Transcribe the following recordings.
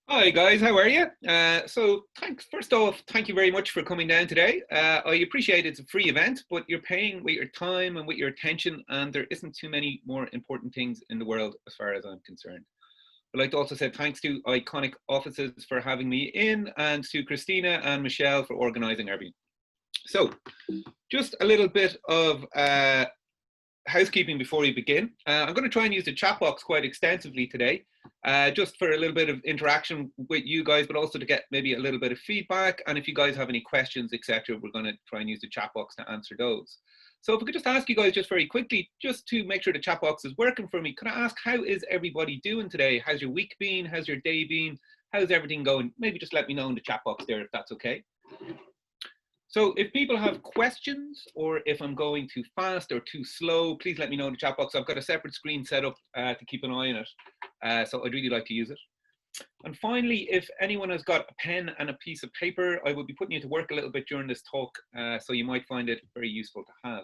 Hi guys, how are you? First off, thank you very much for coming down today. I appreciate it's a free event, but you're paying with your time and with your attention, and there isn't too many more important things in the world as far as I'm concerned. I'd like to also say thanks to Iconic Offices for having me in, and to Christina and Michelle for organising our meeting. So, just a little bit of housekeeping before we begin. I'm going to try and use the chat box quite extensively today, just for a little bit of interaction with you guys, but also to get maybe a little bit of feedback. And if you guys have any questions, etc., we're going to try and use the chat box to answer those. So if we could just ask you guys just very quickly, just to make sure the chat box is working for me, could I ask, how is everybody doing today? How's your week been? How's your day been? How's everything going? Maybe just let me know in the chat box there if that's okay. So if people have questions, or if I'm going too fast or too slow, please let me know in the chat box. I've got a separate screen set up to keep an eye on it. So I'd really like to use it. And finally, if anyone has got a pen and a piece of paper, I will be putting you to work a little bit during this talk. So you might find it very useful to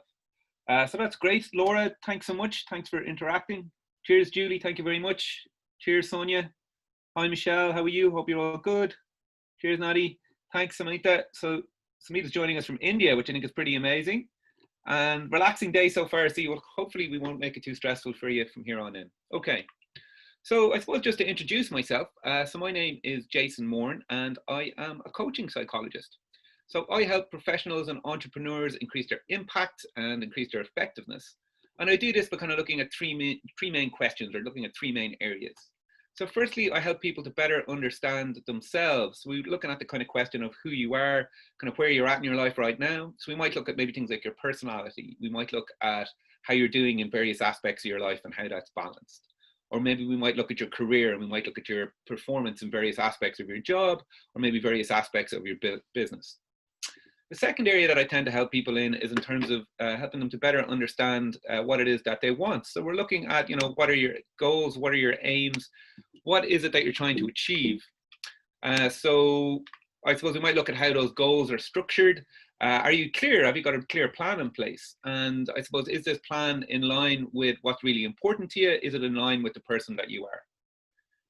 have. So that's great. Laura, thanks so much. Thanks for interacting. Cheers, Julie. Thank you very much. Cheers, Sonia. Hi, Michelle. How are you? Hope you're all good. Cheers, Natty. Thanks, Samantha. So Samita's joining us from India, which I think is pretty amazing. And relaxing day so far. See, well, hopefully we won't make it too stressful for you from here on in. Okay. So I suppose just to introduce myself, so my name is Jayson Moran, and I am a coaching psychologist. So I help professionals and entrepreneurs increase their impact and increase their effectiveness. And I do this by kind of looking at three main questions, or looking at three main areas. So firstly, I help people to better understand themselves. We're looking at the kind of question of who you are, kind of where you're at in your life right now. So we might look at maybe things like your personality. We might look at how you're doing in various aspects of your life and how that's balanced. Or maybe we might look at your career, and we might look at your performance in various aspects of your job, or maybe various aspects of your business. The second area that I tend to help people in is in terms of helping them to better understand what it is that they want. So we're looking at, what are your goals? What are your aims? What is it that you're trying to achieve? So I suppose we might look at how those goals are structured. Are you clear? Have you got a clear plan in place? And I suppose, is this plan in line with what's really important to you? Is it in line with the person that you are?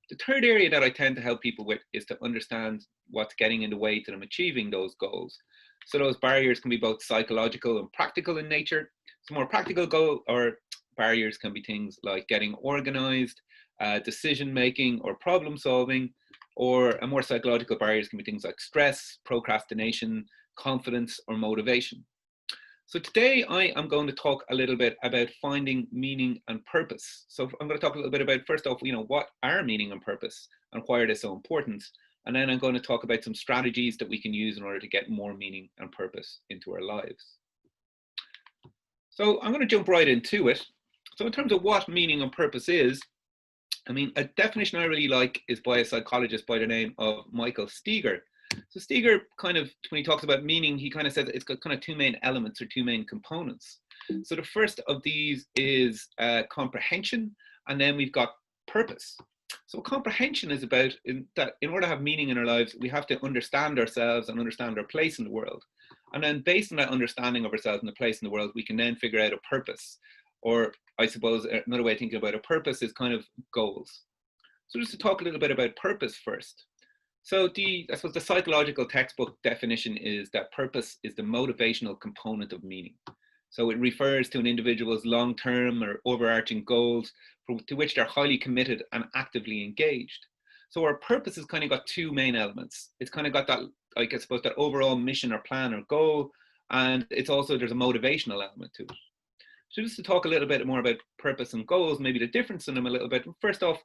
The third area that I tend to help people with is to understand what's getting in the way to them achieving those goals. So those barriers can be both psychological and practical in nature. So more practical goal or barriers can be things like getting organized, decision making or problem solving, or a more psychological barriers can be things like stress, procrastination, confidence, or motivation. So today I am going to talk a little bit about finding meaning and purpose. So I'm going to talk a little bit about, first off, what are meaning and purpose and why are they so important? And then I'm going to talk about some strategies that we can use in order to get more meaning and purpose into our lives. So I'm going to jump right into it. So in terms of what meaning and purpose is, a definition I really like is by a psychologist by the name of Michael Steger. So Steger kind of, when he talks about meaning, he kind of says it's got kind of two main elements or two main components. So the first of these is comprehension, and then we've got purpose. So comprehension is about that in order to have meaning in our lives, we have to understand ourselves and understand our place in the world. And then based on that understanding of ourselves and the place in the world, we can then figure out a purpose. Or I suppose another way of thinking about a purpose is kind of goals. So just to talk a little bit about purpose first. So I suppose the psychological textbook definition is that purpose is the motivational component of meaning. So it refers to an individual's long-term or overarching goals to which they're highly committed and actively engaged. So our purpose has kind of got two main elements. It's kind of got that, I suppose, that overall mission or plan or goal, and it's also, there's a motivational element to it. So just to talk a little bit more about purpose and goals, maybe the difference in them a little bit. First off,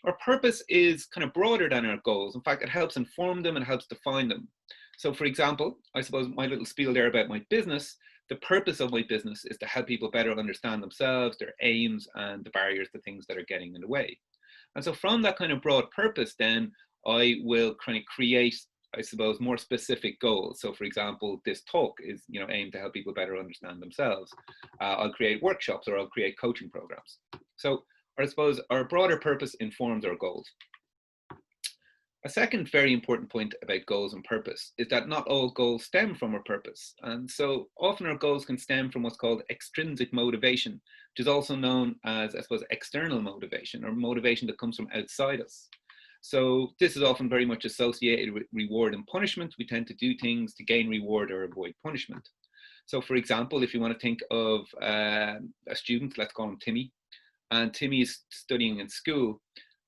our purpose is kind of broader than our goals. In fact, it helps inform them and helps define them. So for example, I suppose my little spiel there about my business, the purpose of my business is to help people better understand themselves, their aims, and the barriers, the things that are getting in the way. And so from that kind of broad purpose, then I will kind of create, I suppose, more specific goals. So for example, this talk is, aimed to help people better understand themselves. I'll create workshops, or I'll create coaching programs. So I suppose our broader purpose informs our goals. A second very important point about goals and purpose is that not all goals stem from our purpose. And so often our goals can stem from what's called extrinsic motivation, which is also known as, I suppose, external motivation, or motivation that comes from outside us. So this is often very much associated with reward and punishment. We tend to do things to gain reward or avoid punishment. So for example, if you want to think of a student, let's call him Timmy, and Timmy is studying in school.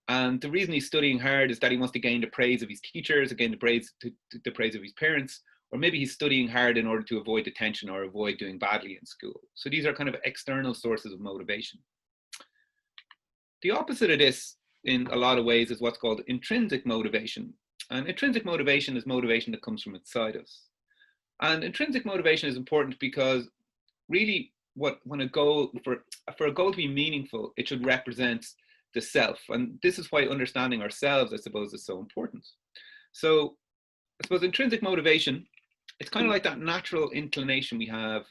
And the reason he's studying hard is that he wants to gain the praise of his teachers, or gain the praise of his parents, or maybe he's studying hard in order to avoid detention or avoid doing badly in school. So these are kind of external sources of motivation. The opposite of this, in a lot of ways, is what's called intrinsic motivation. And intrinsic motivation is motivation that comes from inside us. And intrinsic motivation is important because really for a goal to be meaningful, it should represent the self. And this is why understanding ourselves, I suppose, is so important. So I suppose intrinsic motivation, it's kind of like that natural inclination we have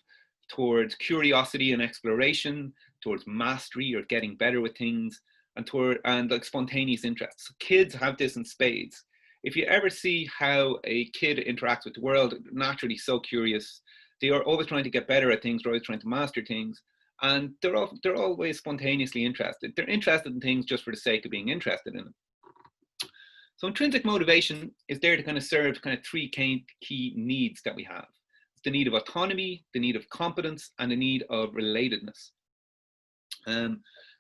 towards curiosity and exploration, towards mastery or getting better with things, and like spontaneous interests. So kids have this in spades. If you ever see how a kid interacts with the world, naturally so curious. They are always trying to get better at things, they're always trying to master things, and they're always spontaneously interested. They're interested in things just for the sake of being interested in them. So intrinsic motivation is there to kind of serve kind of three key needs that we have. It's the need of autonomy, the need of competence, and the need of relatedness.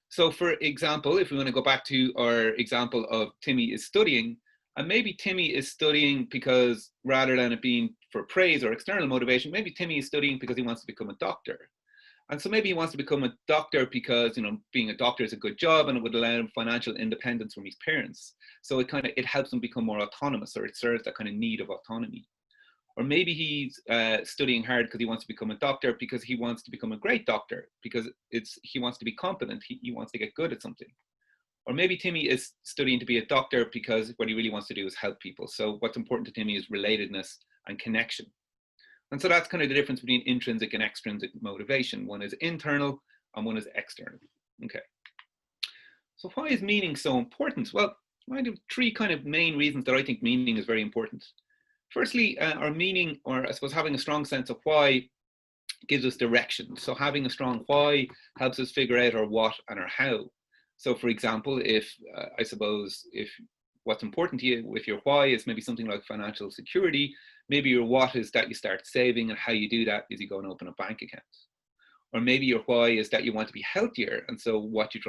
So for example, if we want to go back to our example of Timmy is studying, and maybe Timmy is studying because rather than it being for praise or external motivation, maybe Timmy is studying because he wants to become a doctor. And so maybe he wants to become a doctor because, you know, being a doctor is a good job and it would allow him financial independence from his parents. So it helps him become more autonomous, or it serves that kind of need of autonomy. Or maybe he's studying hard because he wants to become a doctor because he wants to become a great doctor, because he wants to be competent, he wants to get good at something. Or maybe Timmy is studying to be a doctor because what he really wants to do is help people. So what's important to Timmy is relatedness and connection. And so that's kind of the difference between intrinsic and extrinsic motivation. One is internal and one is external. Okay. So why is meaning so important? Well, I have three kind of main reasons that I think meaning is very important. Firstly, our meaning, or I suppose having a strong sense of why, gives us direction. So having a strong why helps us figure out our what and our how. So for example, if what's important to you, if your why is maybe something like financial security, maybe your what is that you start saving, and how you do that is you go and open a bank account. Or maybe your why is that you want to be healthier, and so what you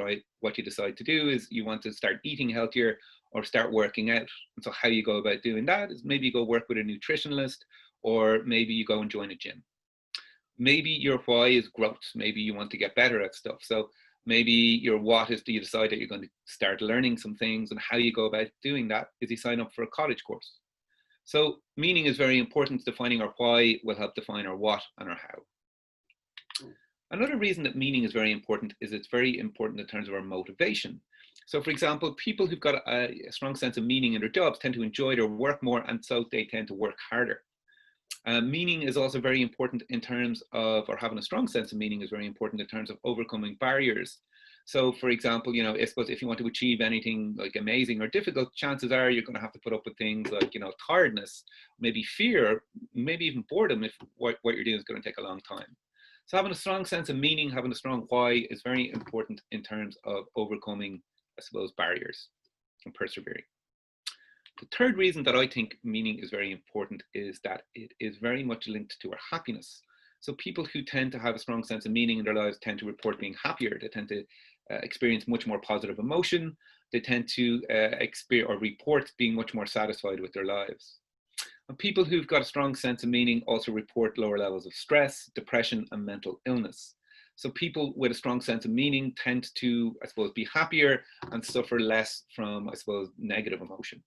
decide to do is you want to start eating healthier or start working out. And so how you go about doing that is maybe you go work with a nutritionist, or maybe you go and join a gym. Maybe your why is growth. Maybe you want to get better at stuff. So maybe your what is you decide that you're going to start learning some things, and how you go about doing that is you sign up for a college course. So meaning is very important. Defining our why will help define our what and our how. Another reason that meaning is very important is it's very important in terms of our motivation. So for example, people who've got a strong sense of meaning in their jobs tend to enjoy their work more, and so they tend to work harder. Meaning is also very important in terms of, or having a strong sense of meaning is very important in terms of overcoming barriers. So for example, you know, I suppose if you want to achieve anything like amazing or difficult, chances are you're going to have to put up with things like, you know, tiredness, maybe fear, maybe even boredom if what you're doing is going to take a long time. So having a strong sense of meaning, having a strong why is very important in terms of overcoming, I suppose, barriers and persevering. The third reason that I think meaning is very important is that it is very much linked to our happiness. So people who tend to have a strong sense of meaning in their lives tend to report being happier. They tend to experience much more positive emotion. They tend to report being much more satisfied with their lives. And people who've got a strong sense of meaning also report lower levels of stress, depression, and mental illness. So people with a strong sense of meaning tend to, I suppose, be happier and suffer less from, I suppose, negative emotion.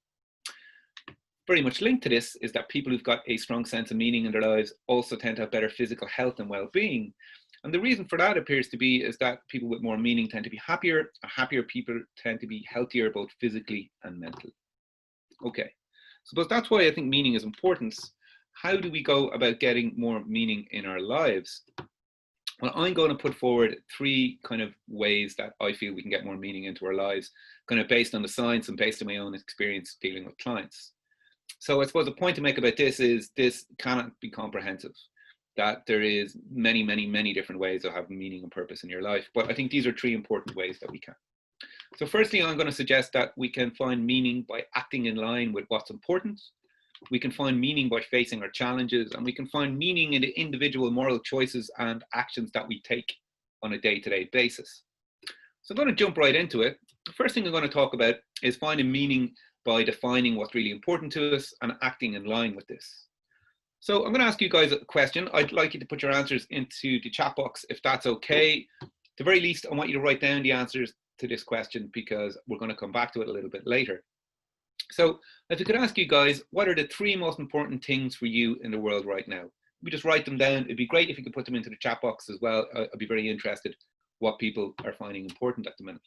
Very much linked to this is that people who've got a strong sense of meaning in their lives also tend to have better physical health and well-being. And the reason for that appears to be is that people with more meaning tend to be happier, and happier people tend to be healthier both physically and mentally. Okay, suppose that's why I think meaning is important. How do we go about getting more meaning in our lives? Well, I'm going to put forward three kind of ways that I feel we can get more meaning into our lives, kind of based on the science and based on my own experience dealing with clients. So I suppose the point to make about this is this cannot be comprehensive, that there is many, many, many different ways of having meaning and purpose in your life. But I think these are three important ways that we can. So firstly, I'm going to suggest that we can find meaning by acting in line with what's important. We can find meaning by facing our challenges, and we can find meaning in the individual moral choices and actions that we take on a day-to-day basis. So I'm going to jump right into it. The first thing I'm going to talk about is finding meaning by defining what's really important to us and acting in line with this. So I'm going to ask you guys a question. I'd like you to put your answers into the chat box if that's okay. At the very least, I want you to write down the answers to this question because we're going to come back to it a little bit later. So if I could ask you guys, what are the 3 most important things for you in the world right now? We just write them down. It'd be great if you could put them into the chat box as well. I'd be very interested what people are finding important at the minute.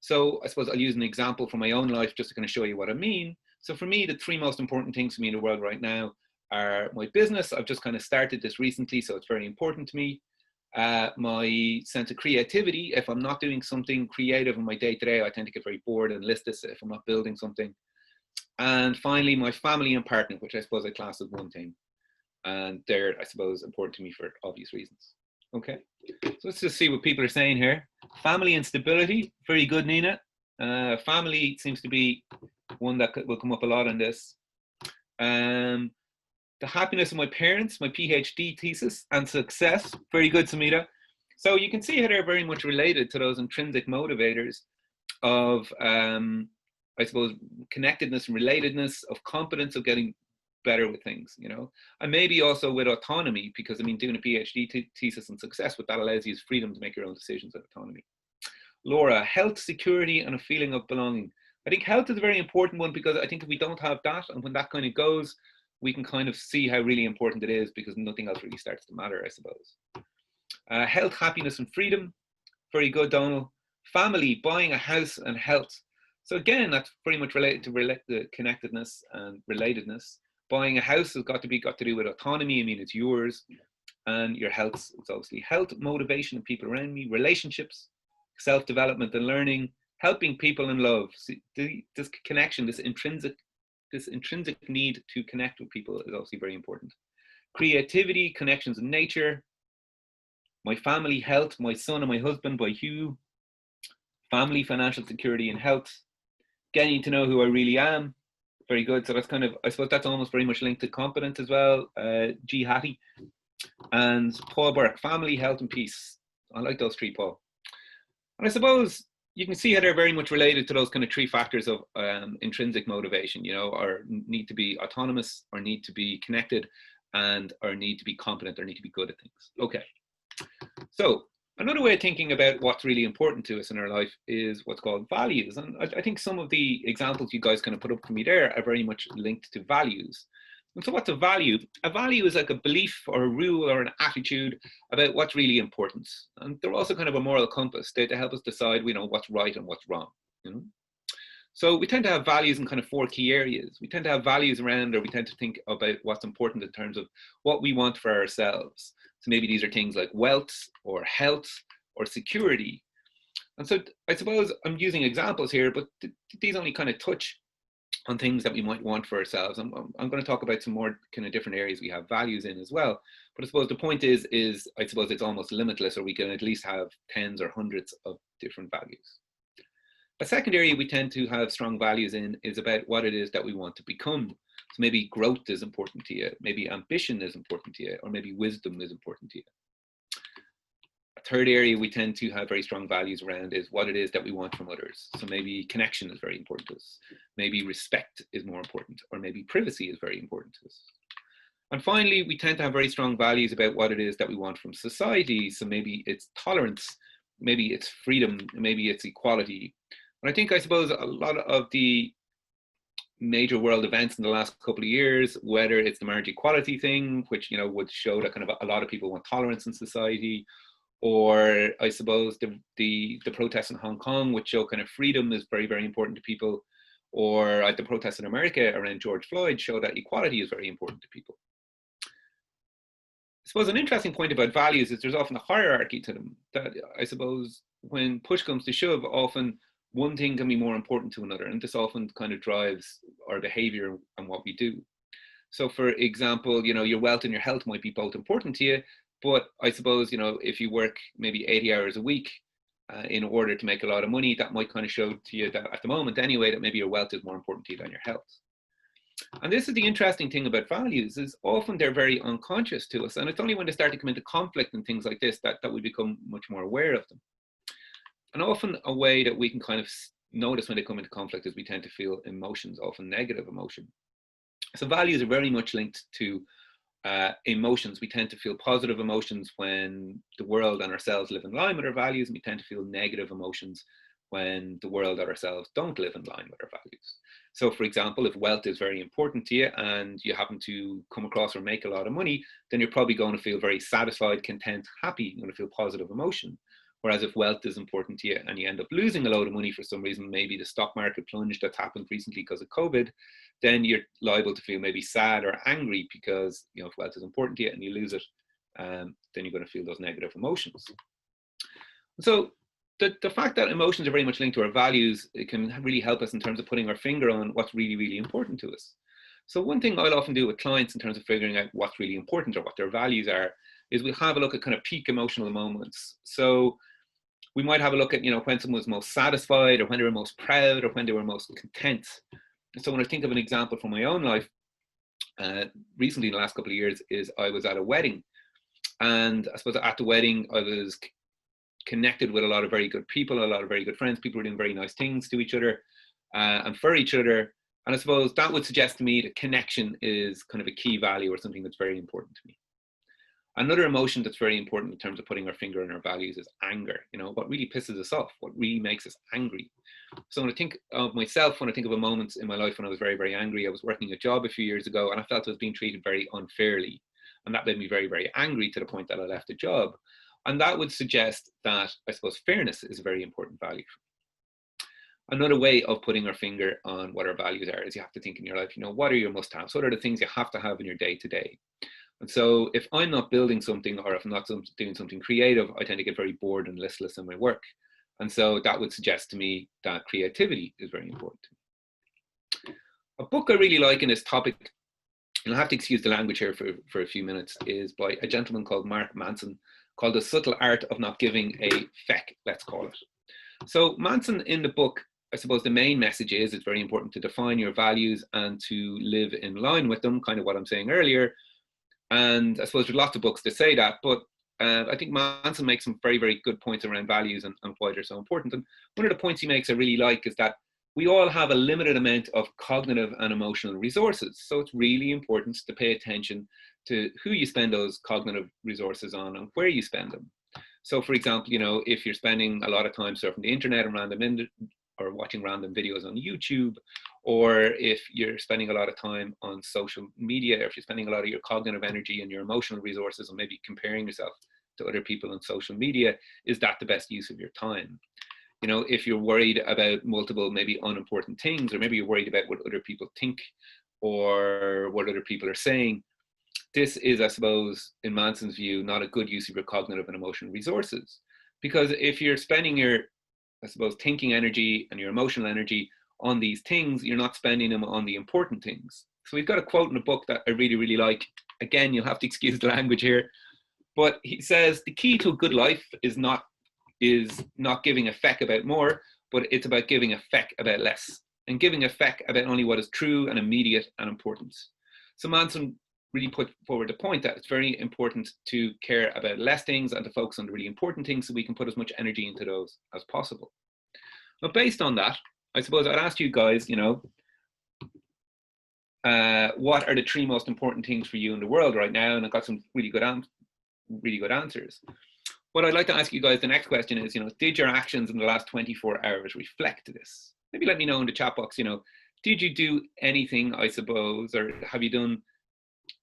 So I suppose I'll use an example from my own life just to kind of show you what I mean. So for me, the 3 most important things for me in the world right now are my business. I've just kind of started this recently, so it's very important to me. My sense of creativity. If I'm not doing something creative in my day-to-day, I tend to get very bored and listless if I'm not building something. And finally, my family and partner, which I suppose I class as one thing. And they're, I suppose, important to me for obvious reasons. Okay, so let's just see what people are saying here. Family and stability, very good, Nina. Family seems to be one that will come up a lot on this. The happiness of my parents, my PhD thesis, and success, very good, Samita. So you can see how they're very much related to those intrinsic motivators of, I suppose, connectedness and relatedness, of competence, of getting better with things, you know, and maybe also with autonomy, because I mean, doing a PhD thesis and success, what that allows you is freedom to make your own decisions and autonomy. Laura, health, security, and a feeling of belonging. I think health is a very important one because I think if we don't have that, and when that kind of goes, we can kind of see how really important it is because nothing else really starts to matter, I suppose. Health, happiness, and freedom. Very good, Donald. Family, buying a house, and health. So again, that's pretty much related to the connectedness and relatedness. Buying a house has got to do with autonomy. I mean, it's yours, and your health is obviously health, motivation, and people around me, relationships, self-development and learning, helping people, and love. See, this connection, this intrinsic need to connect with people is obviously very important. Creativity, connections in nature, my family, health, my son and my husband by Hugh, family, financial security, and health, getting to know who I really am. Very good. So that's kind of, I suppose that's almost very much linked to competence as well. G. Hattie. And Paul Burke, family, health, and peace. I like those 3, Paul. And I suppose you can see how they're very much related to those kind of 3 factors of intrinsic motivation, you know, or need to be autonomous, or need to be connected, and or need to be competent, or need to be good at things. Okay. So another way of thinking about what's really important to us in our life is what's called values. And I think some of the examples you guys kind of put up for me there are very much linked to values. And so what's a value? A value is like a belief or a rule or an attitude about what's really important. And they're also kind of a moral compass. They help us decide, you know, what's right and what's wrong, you know? So we tend to have values in kind of 4 key areas. We tend to have values around, or we tend to think about what's important in terms of what we want for ourselves. So maybe these are things like wealth or health or security. And so I suppose I'm using examples here, but these only kind of touch on things that we might want for ourselves. I'm going to talk about some more kind of different areas we have values in as well. But I suppose the point is I suppose it's almost limitless, or we can at least have tens or hundreds of different values. A second area we tend to have strong values in is about what it is that we want to become. So maybe growth is important to you, maybe ambition is important to you, or maybe wisdom is important to you. A third area we tend to have very strong values around is what it is that we want from others. So maybe connection is very important to us, maybe respect is more important, or maybe privacy is very important to us. And finally, we tend to have very strong values about what it is that we want from society. So maybe it's tolerance, maybe it's freedom, maybe it's equality. And I think, I suppose, a lot of the major world events in the last couple of years, whether it's the marriage equality thing, which, you know, would show that kind of a lot of people want tolerance in society, or I suppose the protests in Hong Kong, which show kind of freedom is very, very important to people, or the protests in America around George Floyd show that equality is very important to people. I suppose an interesting point about values is there's often a hierarchy to them, that I suppose when push comes to shove, often one thing can be more important to another, and this often kind of drives our behavior and what we do. So for example, you know, your wealth and your health might be both important to you, but I suppose, you know, if you work maybe 80 hours a week, in order to make a lot of money, that might kind of show to you that at the moment anyway, that maybe your wealth is more important to you than your health. And this is the interesting thing about values, is often they're very unconscious to us. And it's only when they start to come into conflict and things like this that we become much more aware of them. And often a way that we can kind of notice when they come into conflict is we tend to feel emotions, often negative emotion. So values are very much linked to emotions. We tend to feel positive emotions when the world and ourselves live in line with our values, and we tend to feel negative emotions when the world and ourselves don't live in line with our values. So for example, if wealth is very important to you and you happen to come across or make a lot of money, then you're probably going to feel very satisfied, content, happy. You're going to feel positive emotion. Whereas if wealth is important to you and you end up losing a load of money for some reason, maybe the stock market plunge that's happened recently because of COVID, then you're liable to feel maybe sad or angry because, you know, if wealth is important to you and you lose it, then you're going to feel those negative emotions. So the fact that emotions are very much linked to our values, it can really help us in terms of putting our finger on what's really, really important to us. So one thing I'll often do with clients in terms of figuring out what's really important or what their values are, is we'll have a look at kind of peak emotional moments. So we might have a look at, you know, when someone was most satisfied or when they were most proud or when they were most content. So when I think of an example from my own life, recently in the last couple of years, is I was at a wedding. And I suppose at the wedding, I was connected with a lot of very good people, a lot of very good friends. People were doing very nice things to each other and for each other. And I suppose that would suggest to me that connection is kind of a key value or something that's very important to me. Another emotion that's very important in terms of putting our finger on our values is anger. You know, what really pisses us off, what really makes us angry. So when I think of myself, when I think of a moment in my life when I was very, very angry, I was working a job a few years ago and I felt I was being treated very unfairly. And that made me very, very angry to the point that I left the job. And that would suggest that, I suppose, fairness is a very important value. Another way of putting our finger on what our values are is you have to think in your life, you know, what are your must-haves? What are the things you have to have in your day-to-day? And so if I'm not building something or if I'm not doing something creative, I tend to get very bored and listless in my work. And so that would suggest to me that creativity is very important to me. A book I really like in this topic, and I'll have to excuse the language here for a few minutes, is by a gentleman called Mark Manson, called The Subtle Art of Not Giving a Feck, let's call it. So Manson in the book, I suppose the main message is it's very important to define your values and to live in line with them, kind of what I'm saying earlier. And I suppose there's lots of books that say that, but I think Manson makes some very, very good points around values and why they're so important. And one of the points he makes I really like is that we all have a limited amount of cognitive and emotional resources. So it's really important to pay attention to who you spend those cognitive resources on and where you spend them. So for example, you know, if you're spending a lot of time surfing the internet and or watching random videos on YouTube, or if you're spending a lot of time on social media, or if you're spending a lot of your cognitive energy and your emotional resources on maybe comparing yourself to other people on social media, is that the best use of your time? You know, if you're worried about multiple maybe unimportant things, or maybe you're worried about what other people think or what other people are saying, this is, I suppose, in Manson's view, not a good use of your cognitive and emotional resources. Because if you're spending your, I suppose, thinking energy and your emotional energy on these things, you're not spending them on the important things. So we've got a quote in the book that I really, really like. Again, you'll have to excuse the language here, but he says, the key to a good life is not giving a feck about more, but it's about giving a feck about less, and giving a feck about only what is true and immediate and important. So Manson really put forward the point that it's very important to care about less things and to focus on the really important things so we can put as much energy into those as possible. But based on that, I suppose I'd ask you guys, you know, what are the 3 most important things for you in the world right now? And I've got some really good answers. What I'd like to ask you guys, the next question is, you know, did your actions in the last 24 hours reflect this? Maybe let me know in the chat box, you know, did you do anything, I suppose, or have you done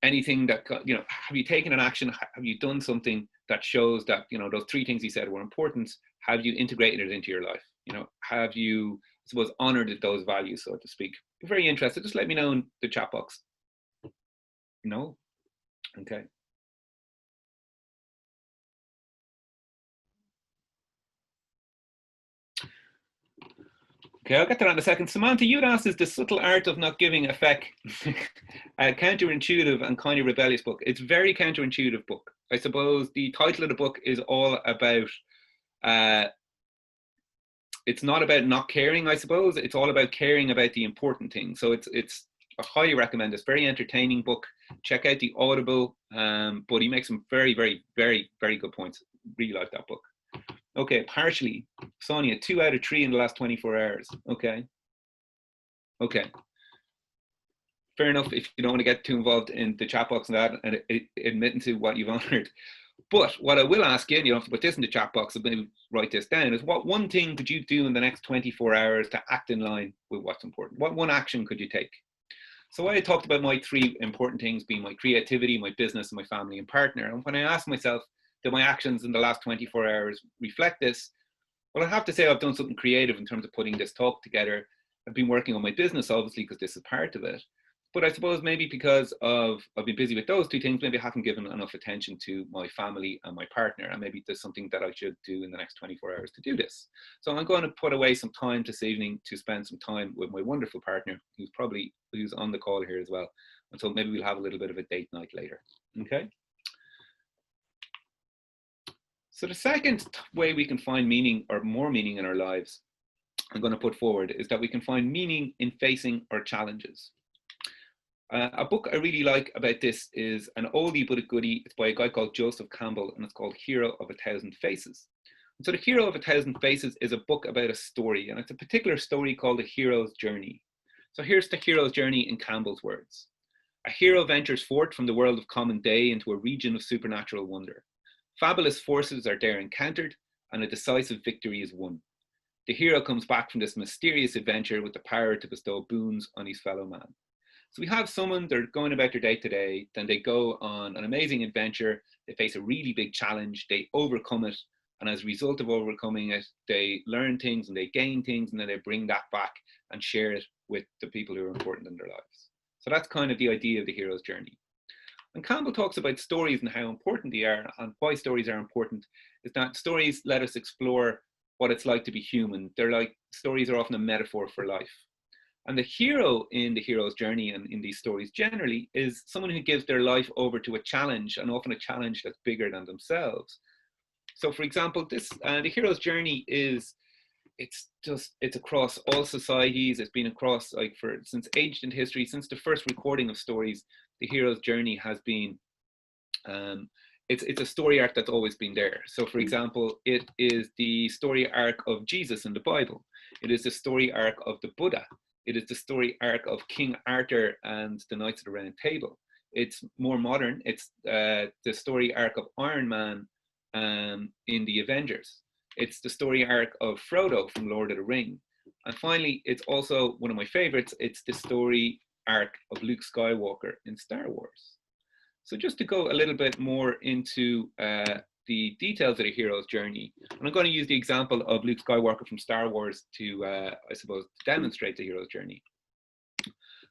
anything that, you know, have you taken an action? Have you done something that shows that, you know, those 3 things he said were important? Have you integrated it into your life? You know, have you, I suppose, honored those values, so to speak? If you're very interested, just let me know in the chat box. No? Okay. Okay, I'll get to that in a second. Samantha, you'd asked, is The Subtle Art of Not Giving a Feck a counterintuitive and kind of rebellious book? It's a very counterintuitive book. I suppose the title of the book is all about it's not about not caring, I suppose. It's all about caring about the important things. So it's I highly recommend this. Very entertaining book. Check out the Audible. But he makes some very, very, very, very good points. Really like that book. Okay, partially. Sonia, 2 out of 3 in the last 24 hours. Okay. Fair enough if you don't want to get too involved in the chat box and that, and admitting to what you've honored. But what I will ask you, and you don't have to put this in the chat box, I'm going to write this down, is what one thing could you do in the next 24 hours to act in line with what's important? What one action could you take? So I talked about my 3 important things being my creativity, my business, and my family and partner. And when I asked myself, did my actions in the last 24 hours reflect this? Well, I have to say I've done something creative in terms of putting this talk together. I've been working on my business, obviously, because this is part of it. But I suppose maybe because I've been busy with those 2 things, maybe I haven't given enough attention to my family and my partner. And maybe there's something that I should do in the next 24 hours to do this. So I'm going to put away some time this evening to spend some time with my wonderful partner, who's on the call here as well. And so maybe we'll have a little bit of a date night later. Okay. So the second way we can find meaning, or more meaning in our lives, I'm going to put forward, is that we can find meaning in facing our challenges. A book I really like about this is an oldie but a goodie. It's by a guy called Joseph Campbell, and it's called Hero of 1,000 Faces. And so The Hero of 1,000 Faces is a book about a story, and it's a particular story called The Hero's Journey. So here's the hero's journey in Campbell's words. A hero ventures forth from the world of common day into a region of supernatural wonder. Fabulous forces are there encountered, and a decisive victory is won. The hero comes back from this mysterious adventure with the power to bestow boons on his fellow man. So we have someone, they're going about their day to day, then they go on an amazing adventure, they face a really big challenge, they overcome it, and as a result of overcoming it, they learn things and they gain things, and then they bring that back and share it with the people who are important in their lives. So that's kind of the idea of the hero's journey. And Campbell talks about stories and how important they are, and why stories are important is that stories let us explore what it's like to be human. Stories are often a metaphor for life. And the hero in the hero's journey and in these stories generally is someone who gives their life over to a challenge, and often a challenge that's bigger than themselves. So for example, the hero's journey it's across all societies. It's been across since ancient history, since the first recording of stories, the hero's journey has been, it's a story arc that's always been there. So for example, it is the story arc of Jesus in the Bible. It is the story arc of the Buddha. It is the story arc of King Arthur and the Knights of the Round Table. It's more modern. It's the story arc of Iron Man in the Avengers. It's the story arc of Frodo from Lord of the Ring. And finally, it's also one of my favorites. It's the story arc of Luke Skywalker in Star Wars. So just to go a little bit more into the details of the hero's journey, and I'm going to use the example of Luke Skywalker from Star Wars to, I suppose, demonstrate the hero's journey.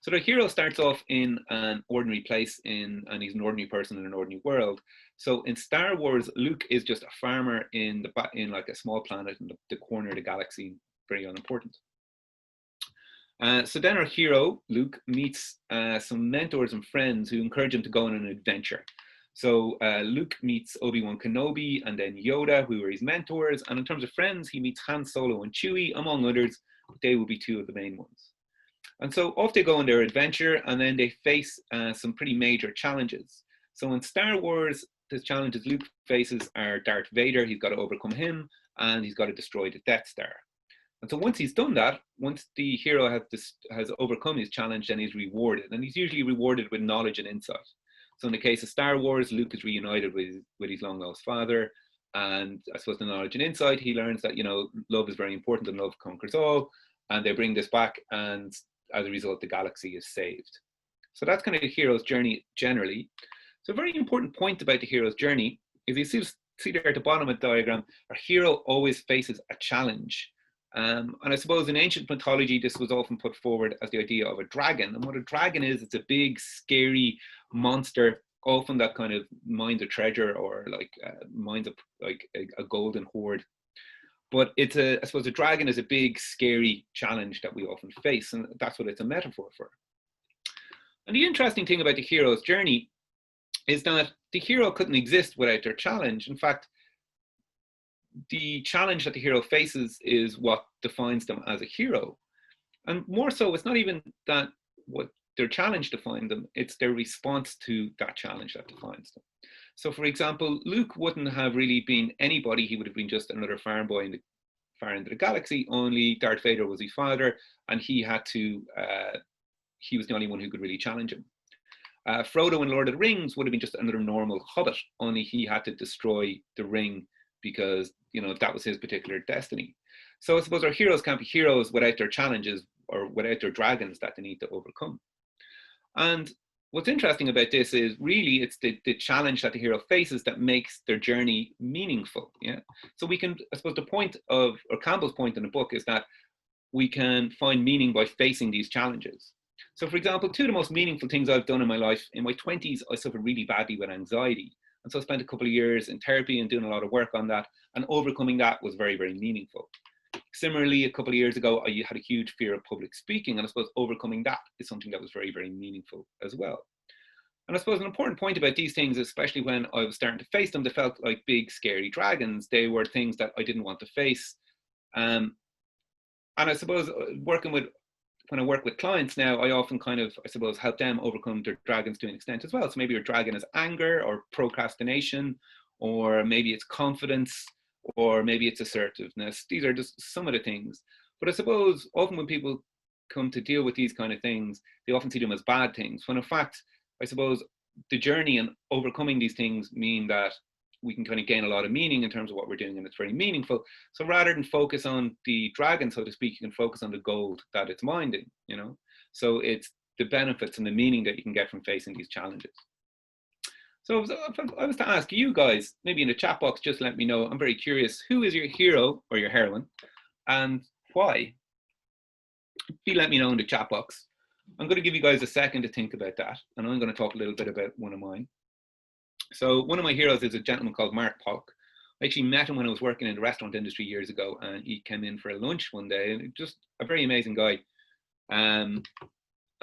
So the hero starts off in an ordinary place, and he's an ordinary person in an ordinary world. So in Star Wars, Luke is just a farmer in like a small planet in the corner of the galaxy, very unimportant. So then our hero, Luke, meets some mentors and friends who encourage him to go on an adventure. So Luke meets Obi-Wan Kenobi and then Yoda, who are his mentors. And in terms of friends, he meets Han Solo and Chewie, among others. They will be 2 of the main ones. And so off they go on their adventure, and then they face some pretty major challenges. So in Star Wars, the challenges Luke faces are Darth Vader. He's got to overcome him, and he's got to destroy the Death Star. And so once he's done that, once the hero has overcome his challenge, then he's rewarded. And he's usually rewarded with knowledge and insight. So in the case of Star Wars, Luke is reunited with his long-lost father. And I suppose the knowledge and insight, he learns that, love is very important and love conquers all. And they bring this back, and as a result, the galaxy is saved. So that's kind of the hero's journey generally. So a very important point about the hero's journey is you see there at the bottom of the diagram, our hero always faces a challenge. And I suppose in ancient mythology, this was often put forward as the idea of a dragon. And what a dragon is, it's a big, scary monster, often that kind of mines a treasure or mines a golden hoard. But I suppose a dragon is a big, scary challenge that we often face, and that's what it's a metaphor for. And the interesting thing about the hero's journey is that the hero couldn't exist without their challenge. In fact, the challenge that the hero faces is what defines them as a hero. And more so, it's not even that what their challenge defines them, it's their response to that challenge that defines them. So for example, Luke wouldn't have really been anybody. He would have been just another farm boy in the far end of the galaxy, only Darth Vader was his father, and he was the only one who could really challenge him. Frodo in Lord of the Rings would have been just another normal hobbit, only he had to destroy the ring because, you know, that was his particular destiny. So I suppose our heroes can't be heroes without their challenges or without their dragons that they need to overcome. And what's interesting about this is really it's the challenge that the hero faces that makes their journey meaningful. Yeah. So we can, I suppose the point of, or Campbell's point in the book is that we can find meaning by facing these challenges. So for example, two of the most meaningful things I've done in my life, in my 20s, I suffered really badly with anxiety. And so I spent a couple of years in therapy and doing a lot of work on that, and overcoming that was very, very meaningful. Similarly, a couple of years ago, I had a huge fear of public speaking, and I suppose overcoming that is something that was very, very meaningful as well. And I suppose an important point about these things, especially when I was starting to face them, they felt like big, scary dragons. They were things that I didn't want to face. And I suppose when I work with clients now, I often kind of, I suppose, help them overcome their dragons to an extent as well. So maybe your dragon is anger or procrastination, or maybe it's confidence, or maybe it's assertiveness. These are just some of the things. But I suppose often when people come to deal with these kind of things, they often see them as bad things, when in fact, I suppose the journey and overcoming these things mean that we can kind of gain a lot of meaning in terms of what we're doing, and it's very meaningful. So rather than focus on the dragon, so to speak, you can focus on the gold that it's minding, you know? So it's the benefits and the meaning that you can get from facing these challenges. So if I was to ask you guys, maybe in the chat box, just let me know. I'm very curious, who is your hero or your heroine and why? Please let me know in the chat box. I'm going to give you guys a second to think about that, and I'm going to talk a little bit about one of mine. So one of my heroes is a gentleman called Mark Pollock. I actually met him when I was working in the restaurant industry years ago, and he came in for a lunch one day, and just a very amazing guy. And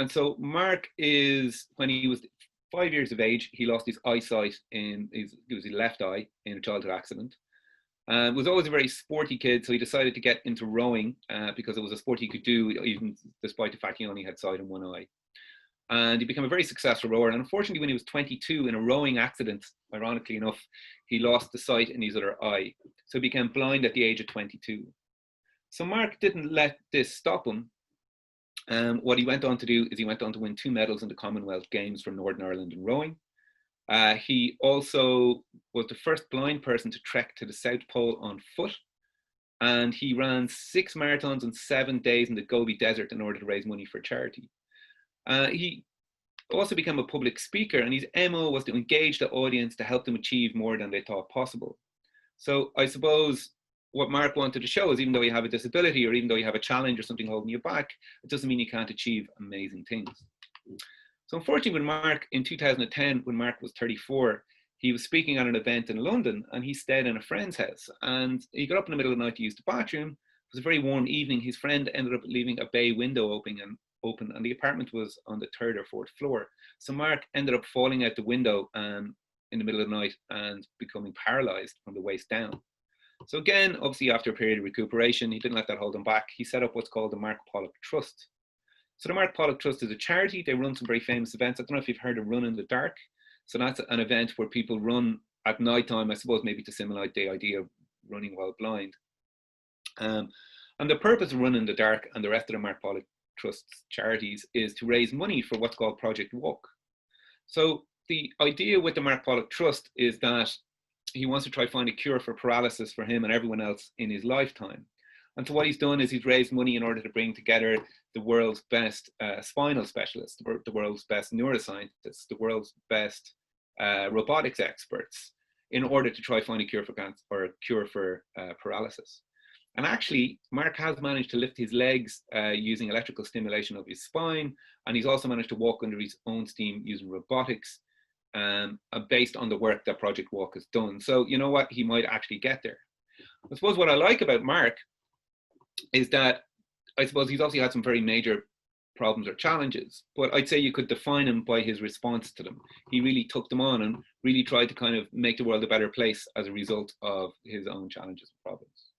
so Mark is, when he was 5 years of age, he lost his eyesight it was his left eye in a childhood accident. Was always a very sporty kid, so he decided to get into rowing because it was a sport he could do, even despite the fact he only had sight in one eye. And he became a very successful rower. And unfortunately, when he was 22, in a rowing accident, ironically enough, he lost the sight in his other eye. So he became blind at the age of 22. So Mark didn't let this stop him. What he went on to do is he went on to win 2 medals in the Commonwealth Games for Northern Ireland in rowing. He also was the first blind person to trek to the South Pole on foot. And he ran 6 marathons in 7 days in the Gobi Desert in order to raise money for charity. He also became a public speaker, and his MO was to engage the audience to help them achieve more than they thought possible. So I suppose what Mark wanted to show is, even though you have a disability or even though you have a challenge or something holding you back, it doesn't mean you can't achieve amazing things. So unfortunately, when Mark, in 2010, when Mark was 34, he was speaking at an event in London, and he stayed in a friend's house, and he got up in the middle of the night to use the bathroom. It was a very warm evening. His friend ended up leaving a bay window open, and the apartment was on the 3rd or 4th floor. So Mark ended up falling out the window in the middle of the night and becoming paralyzed from the waist down. So again, obviously after a period of recuperation, he didn't let that hold him back. He set up what's called the Mark Pollock Trust. So the Mark Pollock Trust is a charity. They run some very famous events. I don't know if you've heard of Run in the Dark. So that's an event where people run at nighttime, I suppose, maybe to simulate the idea of running while blind. And the purpose of Run in the Dark and the rest of the Mark Pollock Trust's charities is to raise money for what's called Project Walk. So the idea with the Mark Pollock Trust is that he wants to try to find a cure for paralysis for him and everyone else in his lifetime. And so what he's done is he's raised money in order to bring together the world's best spinal specialists, the world's best neuroscientists, the world's best robotics experts, in order to try to find a cure for cancer or a cure for paralysis. And actually, Mark has managed to lift his legs using electrical stimulation of his spine, and he's also managed to walk under his own steam using robotics, based on the work that Project Walk has done. So you know what, he might actually get there. I suppose what I like about Mark is that I suppose he's obviously had some very major problems or challenges, but I'd say you could define him by his response to them. He really took them on and really tried to kind of make the world a better place as a result of his own challenges and problems.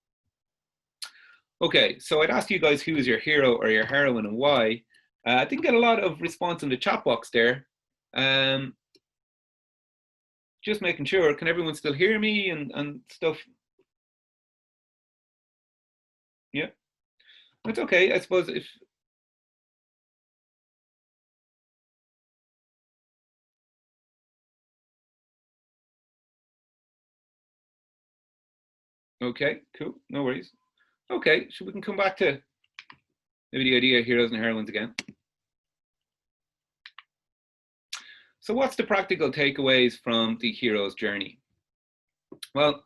Okay, so I'd ask you guys who is your hero or your heroine and why. I didn't get a lot of response in the chat box there. Just making sure, can everyone still hear me and stuff? Yeah, that's okay. I suppose if, okay, cool, no worries. Okay, so we can come back to maybe the idea of heroes and heroines again. So what's the practical takeaways from the hero's journey? Well,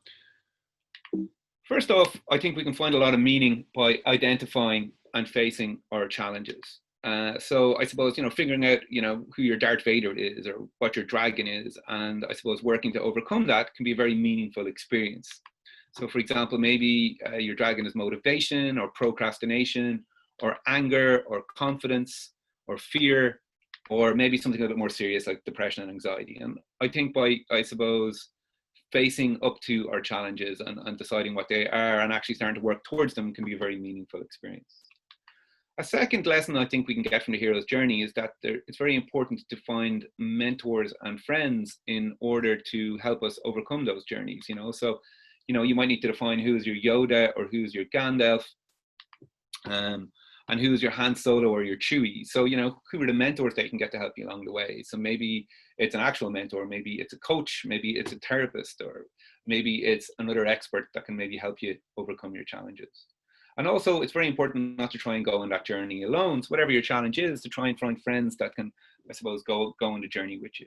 first off, I think we can find a lot of meaning by identifying and facing our challenges. So I suppose, figuring out, who your Darth Vader is or what your dragon is, and I suppose working to overcome that can be a very meaningful experience. So for example, maybe your dragon is motivation or procrastination or anger or confidence or fear, or maybe something a bit more serious like depression and anxiety. And I think by, I suppose, facing up to our challenges and deciding what they are and actually starting to work towards them can be a very meaningful experience. A second lesson I think we can get from the hero's journey is that it's very important to find mentors and friends in order to help us overcome those journeys, So, you might need to define who's your Yoda or who's your Gandalf, and who's your Han Solo or your Chewie. So, who are the mentors that you can get to help you along the way? So maybe it's an actual mentor, maybe it's a coach, maybe it's a therapist, or maybe it's another expert that can maybe help you overcome your challenges. And also, it's very important not to try and go on that journey alone. So whatever your challenge is, to try and find friends that can, I suppose, go on the journey with you.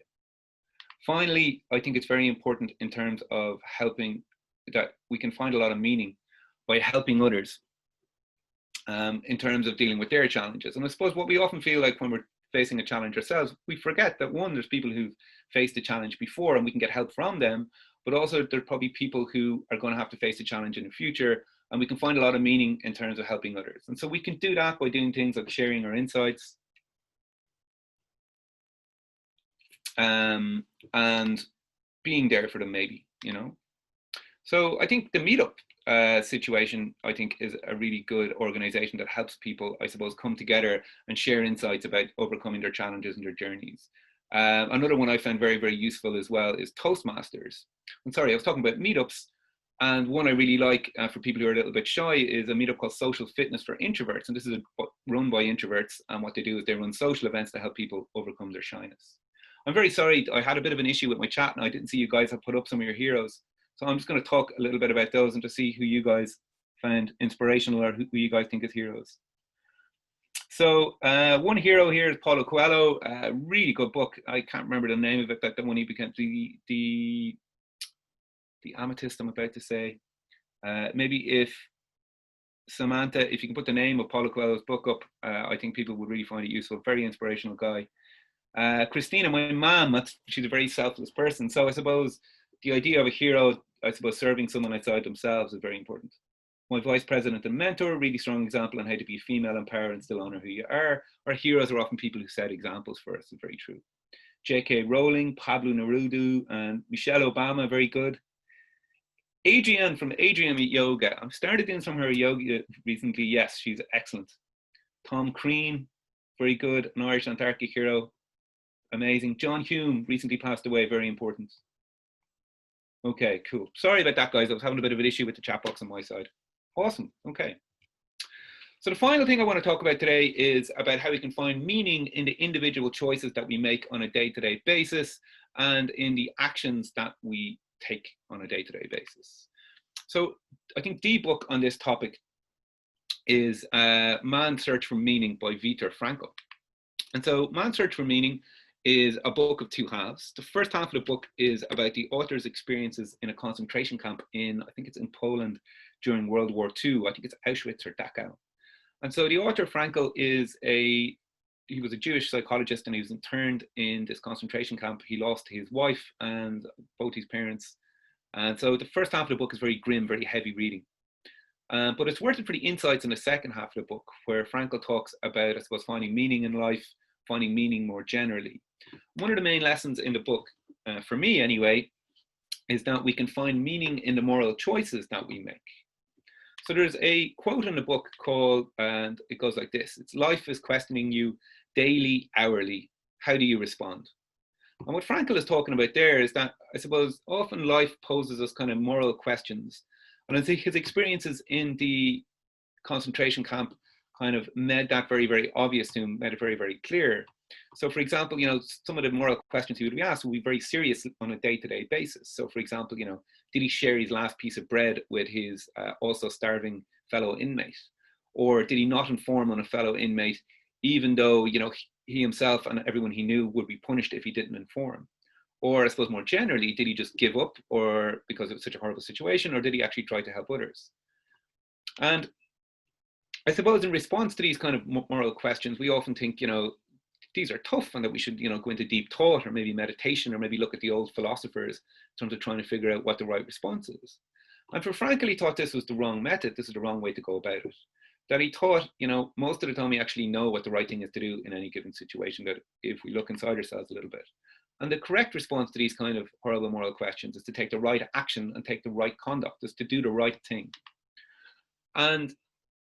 Finally, I think it's very important in terms of helping, that we can find a lot of meaning by helping others in terms of dealing with their challenges. And I suppose what we often feel like when we're facing a challenge ourselves, we forget that one, there's people who've faced a challenge before and we can get help from them, but also there's probably people who are going to have to face a challenge in the future, and we can find a lot of meaning in terms of helping others. And so we can do that by doing things like sharing our insights and being there for them, maybe, So I think the meetup situation, I think, is a really good organization that helps people, I suppose, come together and share insights about overcoming their challenges and their journeys. Another one I found very, very useful as well is Toastmasters. I'm sorry, I was talking about meetups, and one I really like for people who are a little bit shy is a meetup called Social Fitness for Introverts. And this is run by introverts, and what they do is they run social events to help people overcome their shyness. I'm very sorry, I had a bit of an issue with my chat and I didn't see you guys have put up some of your heroes. So I'm just going to talk a little bit about those and to see who you guys find inspirational or who you guys think is heroes. So one hero here is Paulo Coelho, a really good book. I can't remember the name of it, but the one he became the amethyst, I'm about to say. Maybe if Samantha, if you can put the name of Paulo Coelho's book up, I think people would really find it useful. Very inspirational guy. Christina, my mom, she's a very selfless person. So I suppose the idea of a hero, I suppose, serving someone outside themselves is very important. My vice president and mentor, really strong example on how to be female empowered and still honor who you are. Our heroes are often people who set examples for us. It's very true. J.K. Rowling, Pablo Neruda, and Michelle Obama, very good. Adrienne from Adrienne Yoga. I've started doing some of her yoga recently. Yes, she's excellent. Tom Crean, very good. An Irish Antarctic hero. Amazing. John Hume recently passed away. Very important. Okay, cool. Sorry about that, guys. I was having a bit of an issue with the chat box on my side. Awesome. Okay. So the final thing I want to talk about today is about how we can find meaning in the individual choices that we make on a day-to-day basis and in the actions that we take on a day-to-day basis. So I think the book on this topic is Man's Search for Meaning by VITOR, FRANKL. And so Man's Search for Meaning is a book of two halves. The first half of the book is about the author's experiences in a concentration camp in, I think it's in Poland during World War II. I think it's Auschwitz or Dachau. And so the author, FRANKL, he was a Jewish psychologist and he was interned in this concentration camp. He lost his wife and both his parents. And so the first half of the book is very grim, very heavy reading. But it's worth it for the insights in the second half of the book, where Frankl talks about, I suppose, finding meaning in life, finding meaning more generally. One of the main lessons in the book, for me anyway, is that we can find meaning in the moral choices that we make. So there's a quote in the book called, and it goes like this: "It's life is questioning you daily, hourly. How do you respond?" And what Frankl is talking about there is that, I suppose, often life poses us kind of moral questions. And I think his experiences in the concentration camp kind of made that very, very obvious to him, made it very, very clear. So, for example, some of the moral questions he would be asked would be very serious on a day-to-day basis. So, for example, did he share his last piece of bread with his also starving fellow inmate? Or did he not inform on a fellow inmate, even though, he himself and everyone he knew would be punished if he didn't inform? Or I suppose more generally, did he just give up or because it was such a horrible situation, or did he actually try to help others? And I suppose in response to these kind of moral questions, we often think, these are tough and that we should, go into deep thought or maybe meditation or maybe look at the old philosophers in terms of trying to figure out what the right response is. And for Frankl, he thought this was the wrong method. This is the wrong way to go about it. That he thought, most of the time we actually know what the right thing is to do in any given situation, that if we look inside ourselves a little bit. And the correct response to these kind of horrible moral questions is to take the right action and take the right conduct, is to do the right thing. And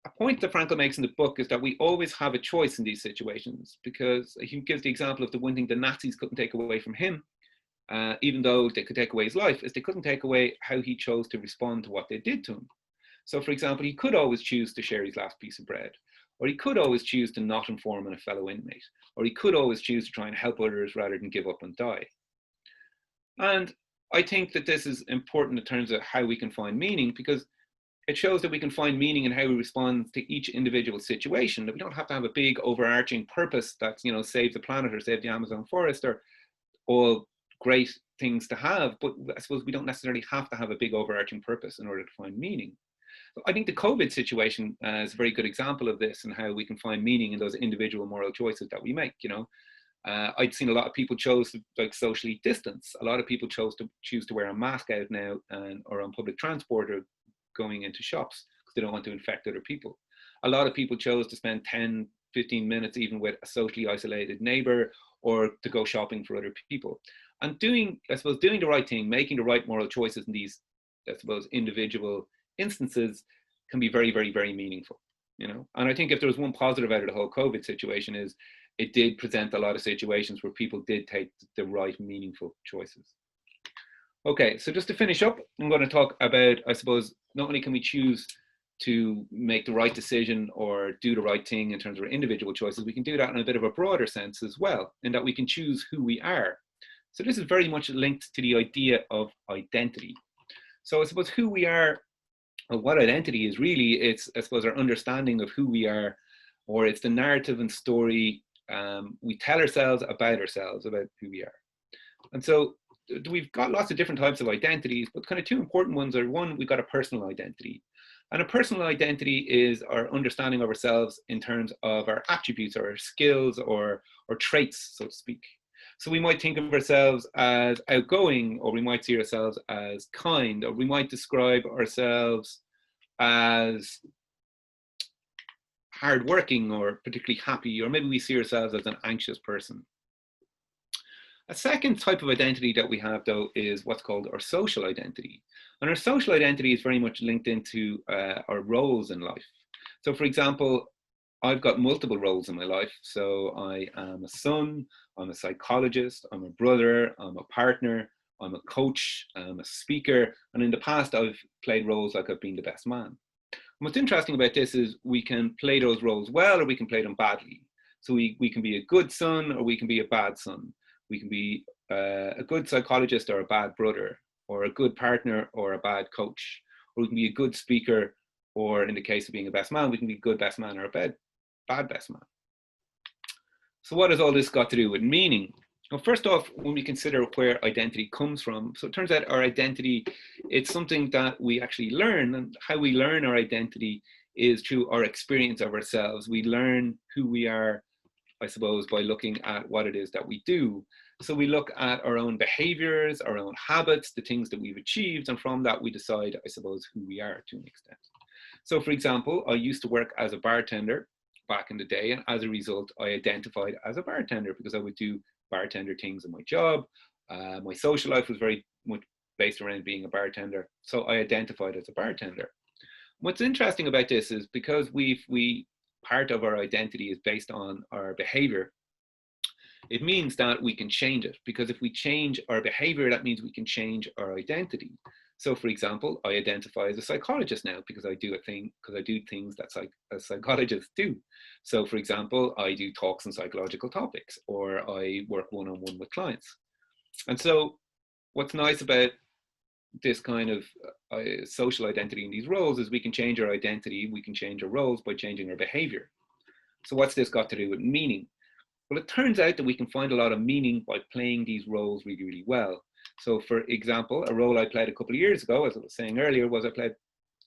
a point that Frankl makes in the book is that we always have a choice in these situations, because he gives the example of the one thing the Nazis couldn't take away from him, even though they could take away his life, is they couldn't take away how he chose to respond to what they did to him. So, for example, he could always choose to share his last piece of bread, or he could always choose to not inform on a fellow inmate, or he could always choose to try and help others rather than give up and die. And I think that this is important in terms of how we can find meaning, because it shows that we can find meaning in how we respond to each individual situation, that we don't have to have a big overarching purpose that's, save the planet or save the Amazon forest, or all great things to have, but I suppose we don't necessarily have to have a big overarching purpose in order to find meaning. I think the COVID situation is a very good example of this and how we can find meaning in those individual moral choices that we make. I'd seen a lot of people chose to socially distance. A lot of people choose to wear a mask out now or on public transport or going into shops because they don't want to infect other people. A lot of people chose to spend 10, 15 minutes even with a socially isolated neighbor or to go shopping for other people. And doing the right thing, making the right moral choices in these, individual instances can be very, very, very meaningful, And I think if there was one positive out of the whole COVID situation is it did present a lot of situations where people did take the right, meaningful choices. Okay, so just to finish up, I'm going to talk about, not only can we choose to make the right decision or do the right thing in terms of our individual choices, we can do that in a bit of a broader sense as well, in that we can choose who we are. So this is very much linked to the idea of identity. So I suppose who we are, or what identity is really, it's, our understanding of who we are, or it's the narrative and story we tell ourselves, about who we are. And so we've got lots of different types of identities, but kind of two important ones are, one, we've got a personal identity. And a personal identity is our understanding of ourselves in terms of our attributes or our skills or traits, so to speak. So we might think of ourselves as outgoing, or we might see ourselves as kind, or we might describe ourselves as hardworking or particularly happy, or maybe we see ourselves as an anxious person. A second type of identity that we have, though, is what's called our social identity. And our social identity is very much linked into our roles in life. So, for example, I've got multiple roles in my life. So I am a son, I'm a psychologist, I'm a brother, I'm a partner, I'm a coach, I'm a speaker. And in the past, I've played roles like I've been the best man. And what's interesting about this is we can play those roles well, or we can play them badly. So we can be a good son, or we can be a bad son. We can be a good psychologist or a bad brother, or a good partner or a bad coach. Or we can be a good speaker, or in the case of being a best man, we can be a good best man or a bad best man. So what has all this got to do with meaning? Well, first off, when we consider where identity comes from, so it turns out our identity, it's something that we actually learn, and how we learn our identity is through our experience of ourselves. We learn who we are, I suppose, by looking at what it is that we do. So we look at our own behaviors, our own habits, the things that we've achieved, and from that we decide, I suppose, who we are to an extent. So for example, I used to work as a bartender back in the day, and as a result, I identified as a bartender because I would do bartender things in my job. My social life was very much based around being a bartender, so I identified as a bartender. What's interesting about this is because part of our identity is based on our behavior, it means that we can change it, because if we change our behavior, that means we can change our identity. So for example, I identify as a psychologist now because I do things that psychologists do. So for example, I do talks on psychological topics, or I work one-on-one with clients. And so what's nice about this kind of social identity in these roles is we can change our identity, we can change our roles by changing our behavior. So what's this got to do with meaning? Well, it turns out that we can find a lot of meaning by playing these roles really, really well. So for example, a role I played a couple of years ago, as I was saying earlier, was I played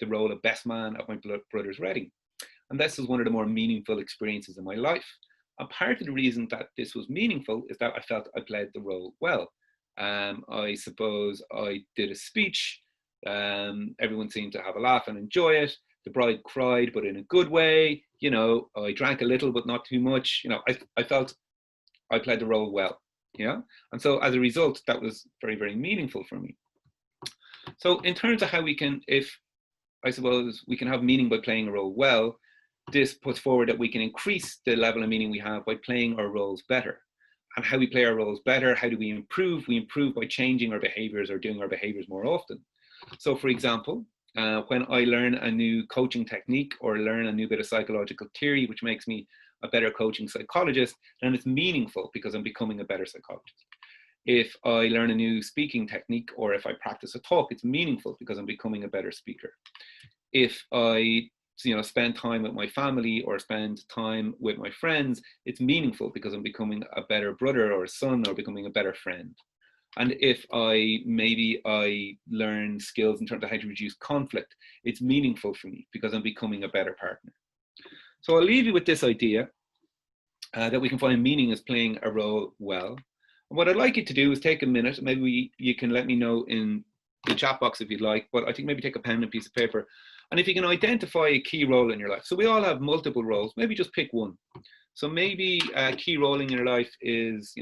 the role of best man at my brother's wedding. And this was one of the more meaningful experiences in my life. And part of the reason that this was meaningful is that I felt I played the role well. I suppose I did a speech. Everyone seemed to have a laugh and enjoy it. The bride cried, but in a good way. You know, I drank a little, but not too much. You know, I felt I played the role well. Yeah. And so as a result, that was very, very meaningful for me. So in terms of how we can, I suppose we can have meaning by playing a role well, this puts forward that we can increase the level of meaning we have by playing our roles better. And how we play our roles better, how do we improve? We improve by changing our behaviors or doing our behaviors more often. So for example, when I learn a new coaching technique or learn a new bit of psychological theory, which makes me a better coaching psychologist, then it's meaningful because I'm becoming a better psychologist. If I learn a new speaking technique or if I practice a talk, it's meaningful because I'm becoming a better speaker. If I spend time with my family or spend time with my friends, it's meaningful because I'm becoming a better brother or a son or becoming a better friend. And if I learn skills in terms of how to reduce conflict, it's meaningful for me because I'm becoming a better partner. So I'll leave you with this idea that we can find meaning as playing a role well. And what I'd like you to do is take a minute, maybe you can let me know in the chat box if you'd like, but I think maybe take a pen and a piece of paper. And if you can identify a key role in your life. So we all have multiple roles, maybe just pick one. So maybe a key role in your life is,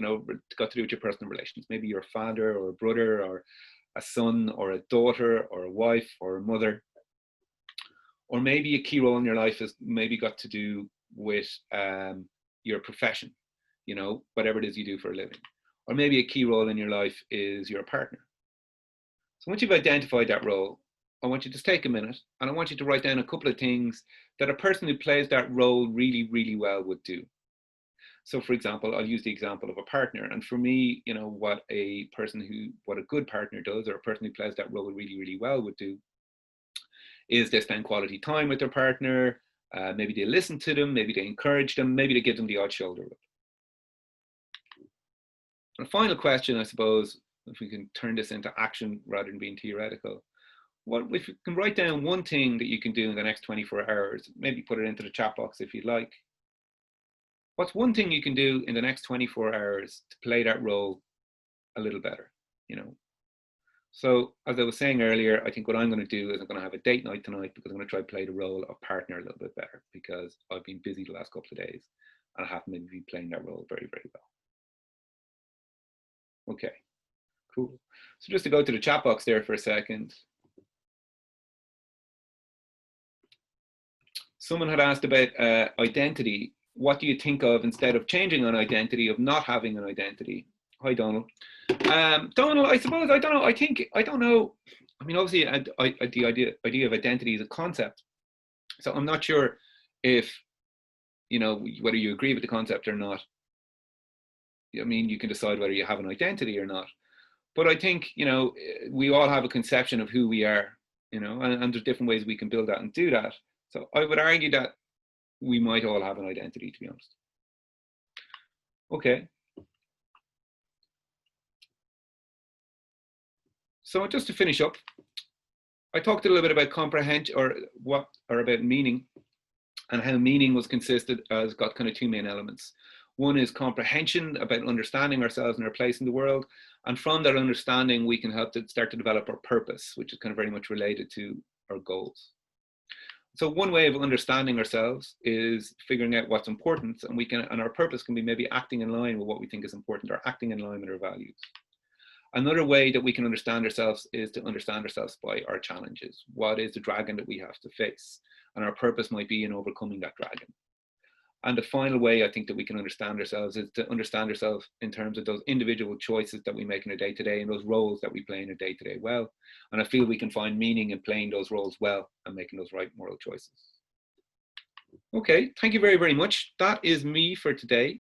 got to do with your personal relations. Maybe you're a father or a brother or a son or a daughter or a wife or a mother. Or maybe a key role in your life is maybe got to do with your profession, whatever it is you do for a living. Or maybe a key role in your life is your partner. So once you've identified that role, I want you to just take a minute and I want you to write down a couple of things that a person who plays that role really, really well would do. So for example, I'll use the example of a partner. And for me, what a good partner does, or a person who plays that role really, really well would do, is they spend quality time with their partner. Maybe they listen to them, maybe they encourage them, maybe they give them the odd shoulder rub. And a final question, I suppose, if we can turn this into action rather than being theoretical. What if you can write down one thing that you can do in the next 24 hours, maybe put it into the chat box if you'd like. What's one thing you can do in the next 24 hours to play that role a little better, So as I was saying earlier, I think what I'm going to do is I'm going to have a date night tonight because I'm going to try to play the role of partner a little bit better because I've been busy the last couple of days and I haven't maybe been playing that role very, very well. Okay, cool. So just to go to the chat box there for a second. Someone had asked about identity. What do you think of instead of changing an identity, of not having an identity? Hi, Donald. Donald, I suppose, I don't know. I don't know. I mean, obviously, the idea of identity is a concept. So I'm not sure if, whether you agree with the concept or not. I mean, you can decide whether you have an identity or not. But I think, we all have a conception of who we are, and there's different ways we can build that and do that. So I would argue that we might all have an identity, to be honest. Okay. So just to finish up, I talked a little bit about comprehension or about meaning, and how meaning was got kind of two main elements. One is comprehension, about understanding ourselves and our place in the world. And from that understanding, we can help to start to develop our purpose, which is kind of very much related to our goals. So one way of understanding ourselves is figuring out what's important, and our purpose can be maybe acting in line with what we think is important, or acting in line with our values. Another way that we can understand ourselves is to understand ourselves by our challenges. What is the dragon that we have to face? And our purpose might be in overcoming that dragon. And the final way I think that we can understand ourselves is to understand ourselves in terms of those individual choices that we make in a day-to-day, and those roles that we play in a day-to-day well. And I feel we can find meaning in playing those roles well and making those right moral choices. Okay, thank you very, very much. That is me for today.